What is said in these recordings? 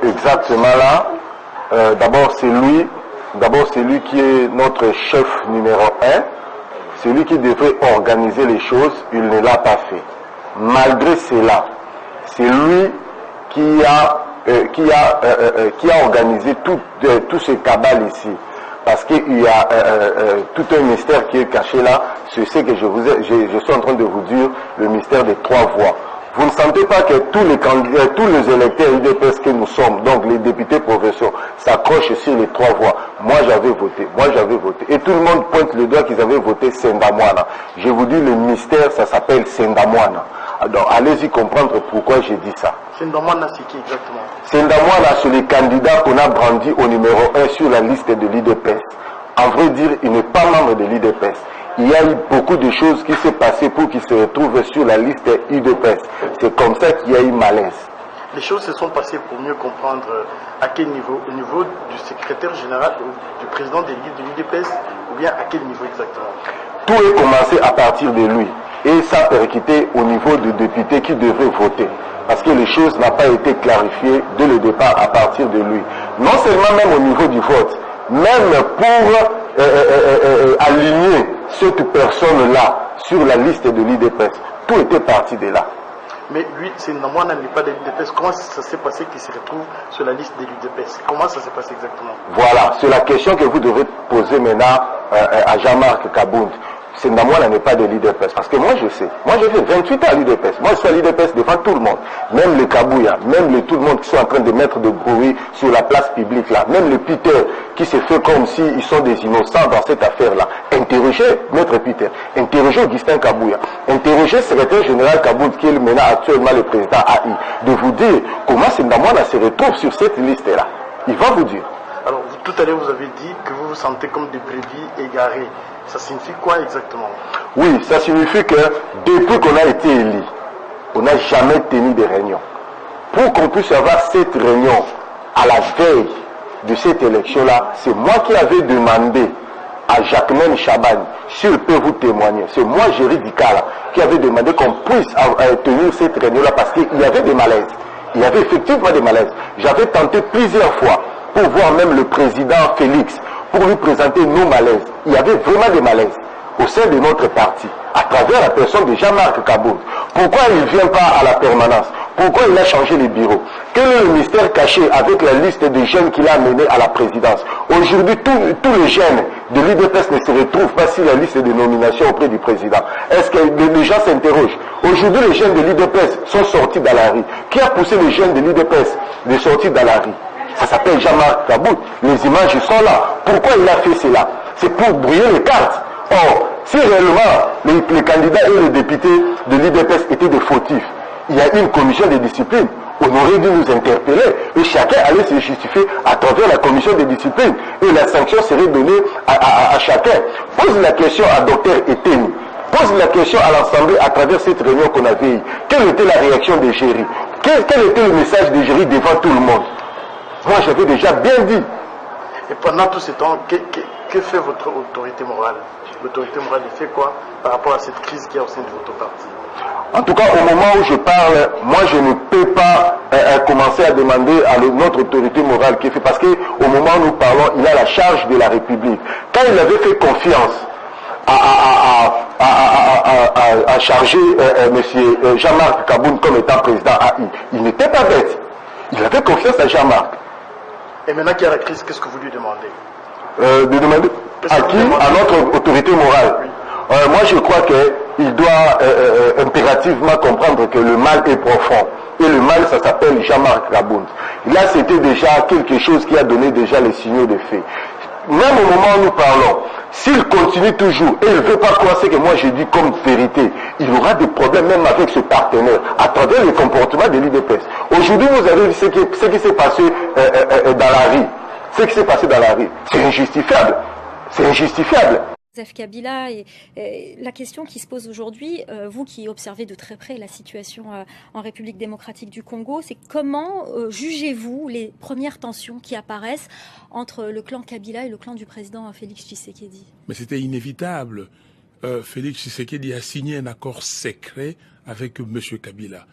exactement là. D'abord, c'est lui qui est notre chef numéro 1. C'est lui qui devrait organiser les choses. Il ne l'a pas fait. Malgré cela, c'est lui qui a organisé tout ce cabal ici. Parce qu'il y a tout un mystère qui est caché là. C'est ce que je suis en train de vous dire, le mystère des 3 voix. Vous ne sentez pas que tous les électeurs UDPS que nous sommes, donc les députés provinciaux, s'accrochent sur les 3 voix. Moi j'avais voté. Et tout le monde pointe le doigt qu'ils avaient voté Sendamwana. Je vous dis, le mystère, ça s'appelle Sendamwana. Alors allez-y comprendre pourquoi j'ai dit ça. Sendamwana, c'est qui exactement? Sendamwana, c'est le candidat qu'on a brandi au numéro 1 sur la liste de l'UDPS. En vrai dire, il n'est pas membre de l'UDPS. Il y a eu beaucoup de choses qui s'est passé pour qu'il se retrouve sur la liste UDPS. C'est comme ça qu'il y a eu malaise. Les choses se sont passées pour mieux comprendre à quel niveau? Au niveau du secrétaire général, du président de l'UDPS, ou bien à quel niveau exactement? Tout est commencé à partir de lui. Et ça a percuté au niveau du député qui devrait voter. Parce que les choses n'ont pas été clarifiées dès le départ à partir de lui. Non seulement même au niveau du vote, même pour aligner cette personne-là sur la liste de l'UDPS. Tout était parti de là. Mais lui, Sendamwana n'est pas de l'UDPS. Comment ça s'est passé qu'il se retrouve sur la liste de l'UDPS? Comment ça s'est passé exactement? Voilà, c'est la question que vous devrez poser maintenant à Jean-Marc Kabound. Sendamwana n'est pas de l'UDPS. Parce que moi je sais. Moi j'ai fait 28 ans à l'UDPS. Moi je suis à l'UDPS devant tout le monde. Même les Kabouya, même tout le monde qui sont en train de mettre de bruit sur la place publique là. Même les Peter qui se fait comme s'ils sont des innocents dans cette affaire là. Interrogez Maître Peter. Interrogez Augustin Kabouya. Interrogez le secrétaire général Kabound qui est maintenant actuellement le président AI. De vous dire comment Sendamwana se retrouve sur cette liste là. Il va vous dire. Alors tout à l'heure vous avez dit que vous vous sentez comme des brebis égarées. Ça signifie quoi exactement? Oui, ça signifie que depuis qu'on a été élu, on n'a jamais tenu de réunion. Pour qu'on puisse avoir cette réunion à la veille de cette élection-là, c'est moi qui avais demandé à Jacqueline Chaban, s'il peut vous témoigner, c'est moi, Géry Dikala, qui avait demandé qu'on puisse tenir cette réunion-là parce qu'il y avait des malaises. Il y avait effectivement des malaises. J'avais tenté plusieurs fois pour voir même le président Félix, pour lui présenter nos malaises. Il y avait vraiment des malaises au sein de notre parti, à travers la personne de Jean-Marc Kabound. Pourquoi il ne vient pas à la permanence? Pourquoi il a changé les bureaux? Quel est le mystère caché avec la liste de jeunes qu'il a amenés à la présidence? Aujourd'hui, tous les jeunes de l'UDPS ne se retrouvent pas sur la liste de nomination auprès du président. Est-ce que les gens s'interrogent? Aujourd'hui, les jeunes de l'UDPS sont sortis dans la rue. Qui a poussé les jeunes de l'UDPS de sortir dans la rue? Ça s'appelle Jean-Marc Kabound. Les images sont là. Pourquoi il a fait cela? C'est pour brouiller les cartes. Or, si réellement les candidats et les députés de l'UDPS étaient des fautifs, il y a une commission de discipline. On aurait dû nous interpeller et chacun allait se justifier à travers la commission de discipline. Et la sanction serait donnée à chacun. Pose la question à Dr Eteni. Pose la question à l'Assemblée à travers cette réunion qu'on avait eue. Quelle était la réaction de Géry? Quel était le message de Géry devant tout le monde? Moi, j'avais déjà bien dit. Et pendant tout ce temps, que fait votre autorité morale? L'autorité morale fait quoi par rapport à cette crise qui est au sein de votre parti? En tout cas, au moment où je parle, moi, je ne peux pas commencer à demander à notre autorité morale qui fait, parce qu'au moment où nous parlons, il a la charge de la République. Quand il avait fait confiance à charger M. Jean-Marc Kabound comme étant président AI, il n'était pas bête. Il avait confiance à Jean-Marc. Et maintenant qu'il y a la crise, qu'est-ce que vous lui demandez? De demander à qui? À notre autorité morale. Oui. Moi, je crois qu'il doit impérativement comprendre que le mal est profond. Et le mal, ça s'appelle Jean-Marc Kabound. Là, c'était déjà quelque chose qui a donné déjà les signaux de fait. Même au moment où nous parlons, s'il continue toujours et il ne veut pas croire ce que moi je dis comme vérité, il aura des problèmes même avec ce partenaire à travers le comportement de l'UDPS. Aujourd'hui, vous avez vu ce qui s'est passé dans la rue. Ce qui s'est passé dans la rue, c'est injustifiable. C'est injustifiable. Joseph Kabila, et la question qui se pose aujourd'hui, vous qui observez de très près la situation en République démocratique du Congo, c'est comment jugez-vous les premières tensions qui apparaissent entre le clan Kabila et le clan du président Félix Tshisekedi? Mais c'était inévitable. Félix Tshisekedi a signé un accord secret avec M. Kabila.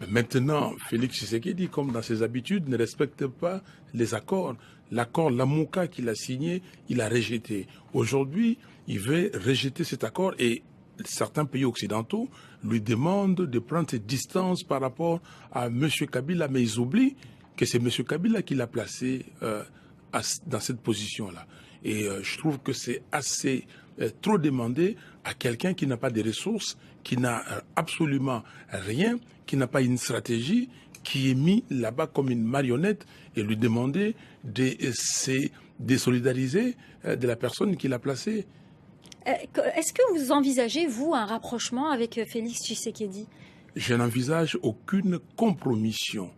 Maintenant, Félix Tshisekedi, comme dans ses habitudes, ne respecte pas les accords. L'accord Lamouka qu'il a signé, il a rejeté. Aujourd'hui, il veut rejeter cet accord et certains pays occidentaux lui demandent de prendre ses distances par rapport à M. Kabila, mais ils oublient que c'est M. Kabila qui l'a placé dans cette position-là. Et je trouve que c'est assez trop demandé à quelqu'un qui n'a pas de ressources, qui n'a absolument rien, qui n'a pas une stratégie, qui est mis là-bas comme une marionnette et lui demander de se désolidariser de la personne qui l'a placé. Est-ce que vous envisagez, vous, un rapprochement avec Félix Tshisekedi? Je n'envisage aucune compromission.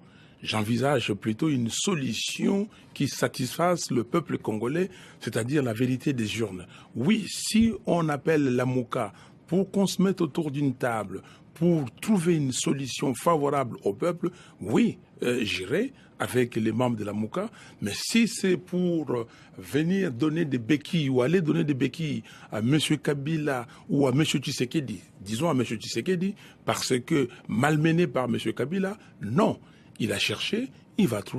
J'envisage plutôt une solution qui satisfasse le peuple congolais, c'est-à-dire la vérité des urnes. Oui, si on appelle Lamouka pour qu'on se mette autour d'une table, pour trouver une solution favorable au peuple, oui, j'irai avec les membres de la Mouka, mais si c'est pour venir donner des béquilles ou aller donner des béquilles à M. Kabila ou à M. Tshisekedi, disons à M. Tshisekedi, parce que malmené par M. Kabila, non, il a cherché, il va trouver.